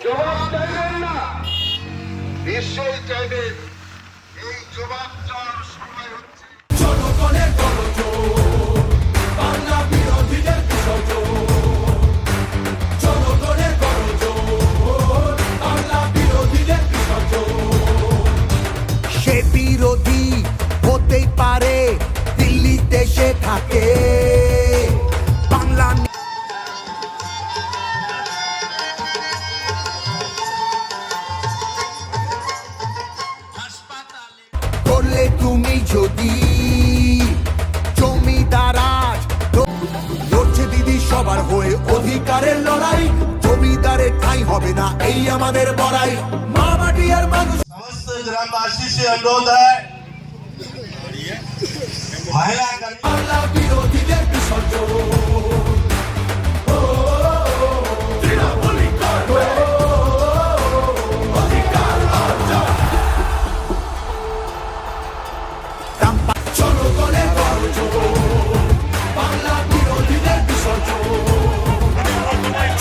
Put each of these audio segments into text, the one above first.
জবাব চাইবেন না, নিশ্চয়ই চাইবেন। এই জবাব চাওয়ার সময় হচ্ছে জনগণের গণজোর, বাংলা বিরোধীদের বিসর্জন। জনগণের গণজোর, বাংলা বিরোধীদের বিসর্জন। সে বিরোধী হতেই পারে, দিল্লিতে সে থাকে। বাংলা করলে তুমি যদি জমিদারাজ লড়ছে দিদি সবার হয়ে অধিকারের লড়াই। জমিদারের ঠাঁই হবে না এই আমাদের বড়াই। মা মাটি আর মানুষ समस्त ग्रामवासी से अनुरोध है महिला कर्मी বাংলা বিরোধীদের বিসর্জন। জনগণের গণজোর, বাংলা বিরোধীদের বিসর্জন।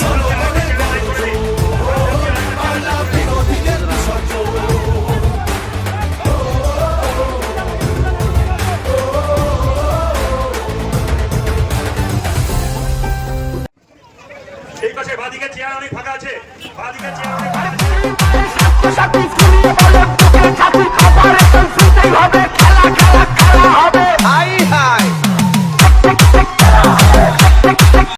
জনগণের গণজোর, বাংলা বিরোধীদের বিসর্জন। এই পাশে বাদিকে চেয়ার অনেক ফাঁকা আছে, বাদিকে চেয়ার অনেক ফাঁকা আছে।